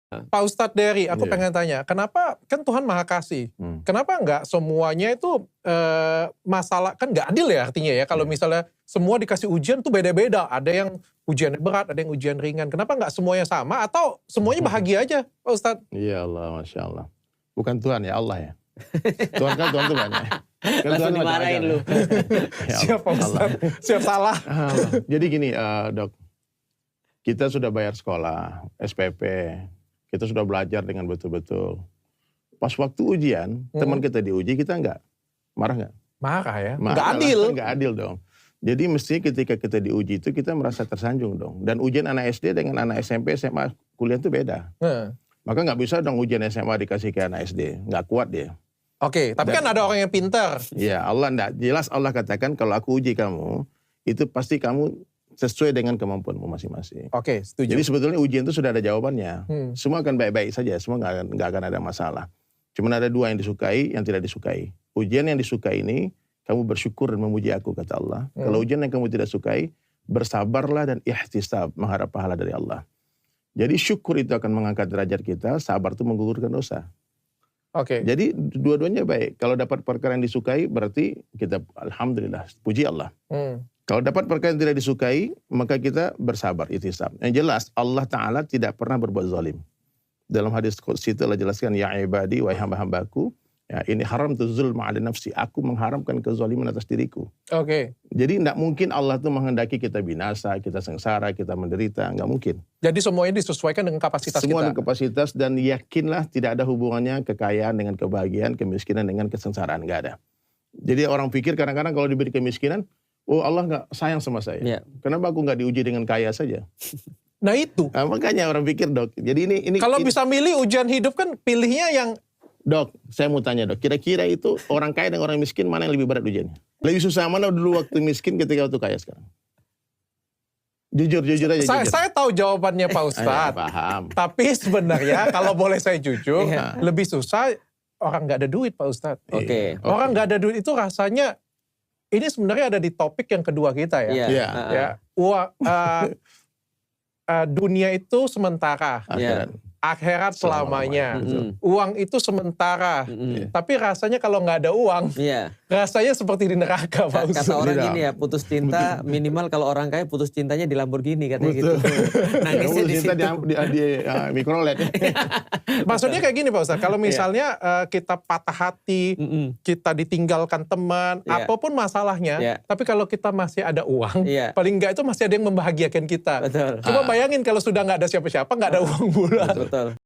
Pak Ustadz Dery, aku Iya. pengen tanya, kenapa kan Tuhan Maha Kasih, kenapa nggak semuanya itu masalah, kan nggak adil ya artinya ya, kalau misalnya semua dikasih ujian tuh beda-beda, ada yang ujian berat, ada yang ujian ringan, kenapa nggak semuanya sama atau semuanya bahagia aja Pak Ustadz? Iya Allah, Masya Allah. Bukan Tuhan ya, Allah ya. Tuhan kan Tuhan Tuhan ya. Kan Langsung Tuhan macam dimarahin aja, lu. Ya Siap Pak Ustadz, siap salah. Allah. Jadi gini dok, kita sudah bayar sekolah, SPP, kita sudah belajar dengan betul-betul. Pas waktu ujian, teman kita diuji, kita enggak. Marah enggak? Marah ya, Marah nggak lah, adil. kan nggak adil dong. Jadi mestinya ketika kita diuji itu kita merasa tersanjung dong. Dan ujian anak SD dengan anak SMP, SMA, kuliah itu beda. Maka nggak bisa dong ujian SMA dikasih ke anak SD. Nggak kuat dia. Oke, tapi kan ada orang yang pintar. Ya Allah enggak. Jelas Allah katakan kalau aku uji kamu, itu pasti kamu sesuai dengan kemampuanmu masing-masing. Oke, setuju. Jadi sebetulnya ujian itu sudah ada jawabannya. Semua akan baik-baik saja, semua nggak akan ada masalah. Cuma ada dua yang disukai, yang tidak disukai. Ujian yang disukai ini, kamu bersyukur dan memuji aku, kata Allah. Kalau ujian yang kamu tidak sukai, bersabarlah dan ihtisab, mengharap pahala dari Allah. Jadi syukur itu akan mengangkat derajat kita, sabar itu menggugurkan dosa. Oke. Jadi dua-duanya baik. Kalau dapat perkara yang disukai, berarti kita alhamdulillah, puji Allah. Kalau dapat perkara yang tidak disukai, maka kita bersabar, ihtisab. Yang jelas, Allah Ta'ala tidak pernah berbuat zalim. Dalam hadis qudsi itu Allah jelaskan, ya ibadi, wahai hamba-hambaku, ya ini haram tu zulma ala nafsi. Aku mengharamkan kezaliman atas diriku. Oke. Jadi tidak mungkin Allah itu menghendaki kita binasa, kita sengsara, kita menderita. Nggak mungkin. Jadi semuanya disesuaikan dengan kapasitas Semua kita. dengan kapasitas, dan yakinlah tidak ada hubungannya kekayaan dengan kebahagiaan, kemiskinan dengan kesengsaraan. Nggak ada. Jadi orang pikir kadang-kadang kalau diberi kemiskinan, oh Allah nggak sayang sama saya. Yeah. Kenapa aku nggak diuji dengan kaya saja? Nah itu. Nah, makanya orang pikir dok. Jadi ini Kalau bisa milih ujian hidup kan pilihnya yang dok, saya mau tanya dok. Kira-kira itu orang kaya dan orang miskin mana yang lebih berat ujiannya? Lebih susah mana dulu waktu miskin ketika waktu kaya sekarang? Jujur aja. Saya tahu jawabannya Pak Ustadz. Paham. Tapi sebenarnya kalau boleh saya jujur, lebih susah orang nggak ada duit Pak Ustadz. Oke. Orang nggak ada duit itu rasanya, ini sebenarnya ada di topik yang kedua kita ya. Iya. Ya, dunia itu sementara, akhirat selamanya. Uang itu sementara, tapi rasanya kalau nggak ada uang, rasanya seperti di neraka Pak Ustadz. Kata orang gini ya, putus cinta minimal kalau orang kaya putus cintanya di Lamborghini katanya gitu. Nangisnya di situ. Di mikrolet. Maksudnya kayak gini Pak Ustadz, kalau misalnya kita patah hati, kita ditinggalkan teman, apapun masalahnya, tapi kalau kita masih ada uang, paling nggak itu masih ada yang membahagiakan kita. Betul. Coba bayangin kalau sudah nggak ada siapa-siapa, nggak ada uang pula. Betul.